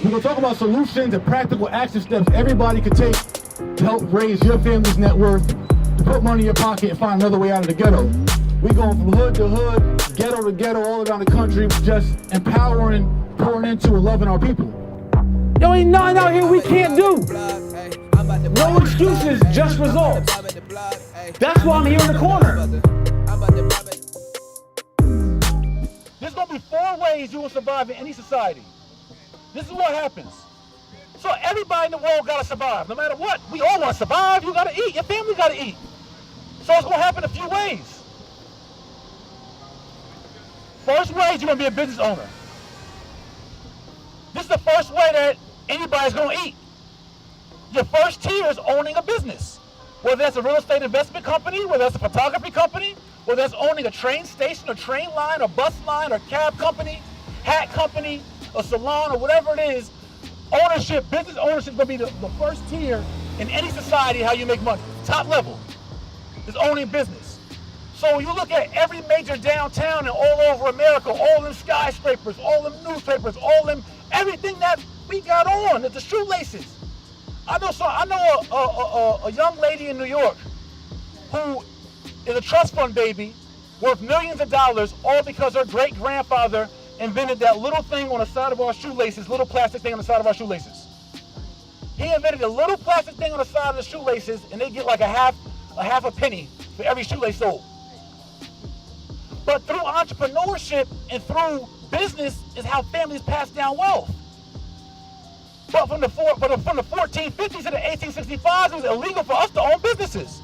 We're going to talk about solutions and practical action steps everybody could take to help raise your family's net worth, to put money in your pocket and find another way out of the ghetto. We're going from hood to hood, ghetto to ghetto, all around the country, just empowering, pouring into, and loving our people. Yo, ain't nothing out here we can't do. No excuses, just results. That's why I'm here in the corner. There's going to be 4 ways you will survive in any society. This is what happens. So everybody in the world got to survive. No matter what, we all want to survive. You got to eat. Your family got to eat. So it's going to happen a few ways. First way is you're going to be a business owner. This is the first way that anybody's going to eat. Your first tier is owning a business. Whether that's a real estate investment company, whether that's a photography company, whether that's owning a train station, or train line, or bus line, or cab company, hat company, a salon, or whatever it is. Ownership, business ownership is going to be the first tier in any society how you make money. Top level is owning business. So you look at every major downtown and all over America, all them skyscrapers, all them newspapers, all them, everything that we got on, the shoelaces. I know a young lady in New York who is a trust fund baby worth millions of dollars, all because her great grandfather invented that little thing on the side of our shoelaces, little plastic thing on the side of our shoelaces. He invented a little plastic thing on the side of the shoelaces, and they get like a half a penny for every shoelace sold. But through entrepreneurship and through business is how families pass down wealth. But from the 1450s to the 1865s, it was illegal for us to own businesses.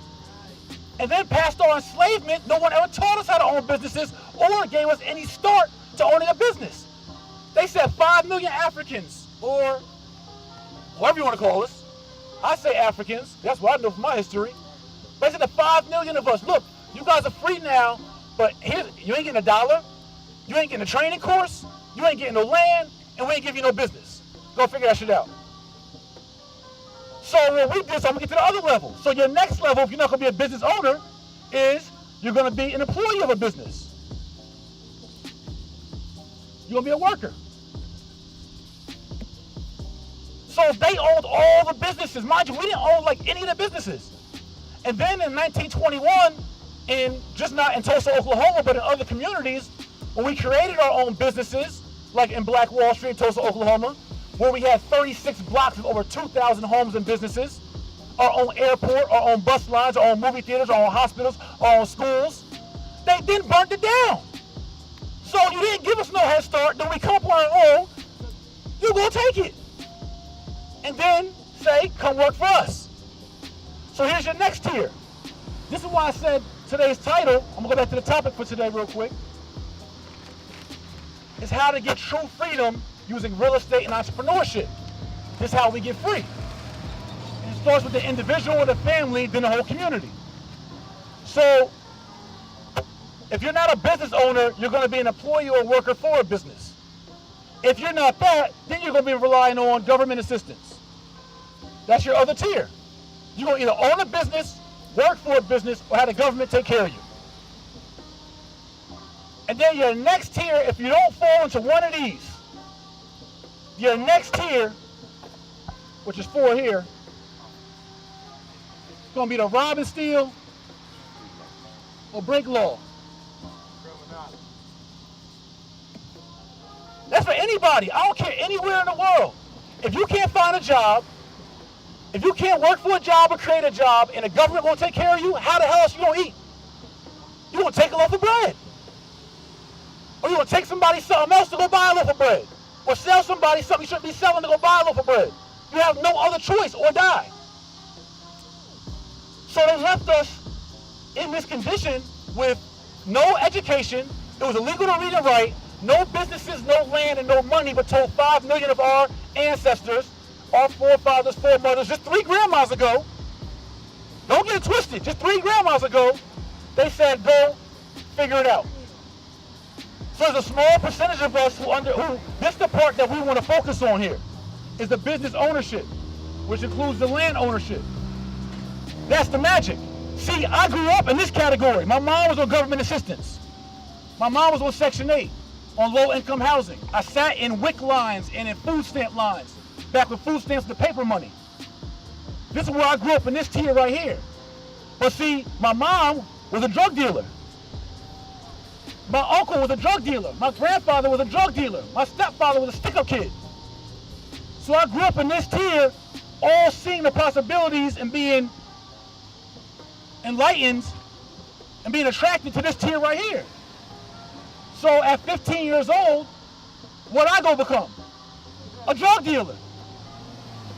And then past our enslavement, no one ever taught us how to own businesses or gave us any start to owning a business. They said 5 million Africans, or whatever you want to call us. I say Africans, that's what I know from my history. They said the 5 million of us, look, you guys are free now, but here, you ain't getting $1, you ain't getting a training course, you ain't getting no land, and we ain't giving you no business. Go figure that shit out. So what we did, so I'm gonna get to the other level. So your next level, if you're not gonna be a business owner, is you're gonna be an employee of a business. You're gonna be a worker. So they owned all the businesses. Mind you, we didn't own like any of the businesses. And then in 1921, not in Tulsa, Oklahoma, but in other communities, when we created our own businesses, like in Black Wall Street, Tulsa, Oklahoma, where we had 36 blocks with over 2,000 homes and businesses, our own airport, our own bus lines, our own movie theaters, our own hospitals, our own schools, they then burned it down. So you didn't give us no head start, then we come up on our own, you're gonna take it. And then say, come work for us. So here's your next tier. This is why I said today's title, I'm gonna go back to the topic for today real quick, is how to get true freedom using real estate and entrepreneurship. This is how we get free. And it starts with the individual or the family, then the whole community. So if you're not a business owner, you're gonna be an employee or worker for a business. If you're not that, then you're gonna be relying on government assistance. That's your other tier. You're gonna either own a business, work for a business, or have the government take care of you. And then your next tier, if you don't fall into one of these, your next tier, which is 4 here, it's gonna be the rob and steal or break law. That's for anybody. I don't care, anywhere in the world. If you can't find a job, if you can't work for a job or create a job and the government won't take care of you, how the hell else you gonna eat? You gonna take a loaf of bread. Or you gonna take somebody something else to go buy a loaf of bread. Or sell somebody something you shouldn't be selling to go buy a loaf of bread. You have no other choice or die. So they left us in this condition with no education. It was illegal to read and write, no businesses, no land, and no money, but told 5 million of our ancestors, our forefathers, foremothers, just 3 grandmas ago, don't get it twisted, just 3 grandmas ago, they said, go figure it out. So there's a small percentage of us who this is the part that we want to focus on here, is the business ownership, which includes the land ownership. That's the magic. See, I grew up in this category. My mom was on government assistance. My mom was on Section 8. on low-income housing. I sat in WIC lines and in food stamp lines, back when food stamps were the paper money. This is where I grew up, in this tier right here. But see, my mom was a drug dealer. My uncle was a drug dealer. My grandfather was a drug dealer. My stepfather was a stick-up kid. So I grew up in this tier, all seeing the possibilities and being enlightened and being attracted to this tier right here. So at 15 years old, what I go become? A drug dealer.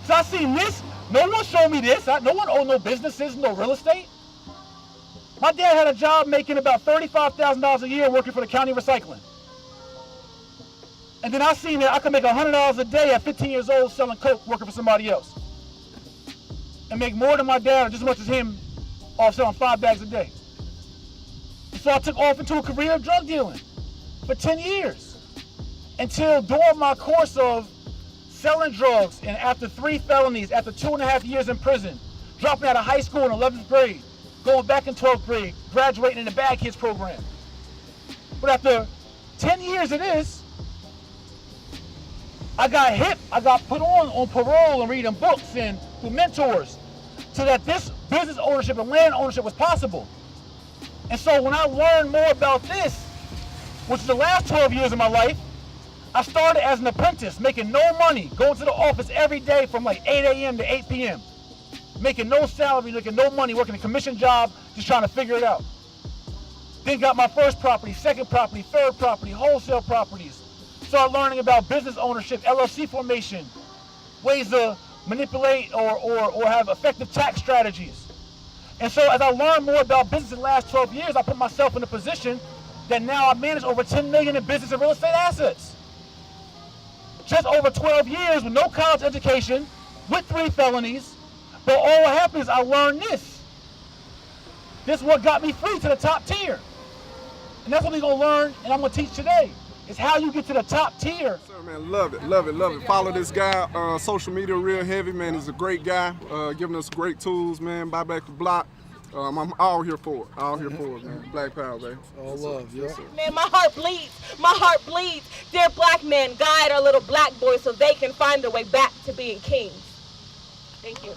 So I seen this. No one showed me this. No one owned no businesses, no real estate. My dad had a job making about $35,000 a year working for the county recycling. And then I seen that I could make $100 a day at 15 years old selling coke, working for somebody else. And make more than my dad, or just as much as him, off selling 5 bags a day. So I took off into a career of drug dealing for 10 years. Until during my course of selling drugs, and after 3 felonies, after 2.5 years in prison, dropping out of high school in 11th grade, going back in 12th grade, graduating in the Bad Kids program. But after 10 years of this, I got hip, I got put on parole and reading books and through mentors, so that this business ownership and land ownership was possible. And so when I learned more about this, which is the last 12 years of my life, I started as an apprentice, making no money, going to the office every day from like 8 a.m. to 8 p.m. Making no salary, making no money, working a commission job, just trying to figure it out. Then got my first property, second property, third property, wholesale properties. Started learning about business ownership, LLC formation, ways to manipulate or have effective tax strategies. And so as I learned more about business in the last 12 years, I put myself in a position that now I manage over $10 million in business and real estate assets. Just over 12 years with no college education, with 3 felonies, but all what happened is I learned this. This is what got me free to the top tier. And that's what we're gonna learn and I'm gonna teach today, is how you get to the top tier. Sir, man, love it, love it, love it. Follow this guy, social media real heavy, man. He's a great guy, giving us great tools, man. Buy back the block. I'm all here for it, man. Black Power, baby. All love, yes, sir. Man, my heart bleeds. Dear black men, guide our little black boys so they can find their way back to being kings. Thank you.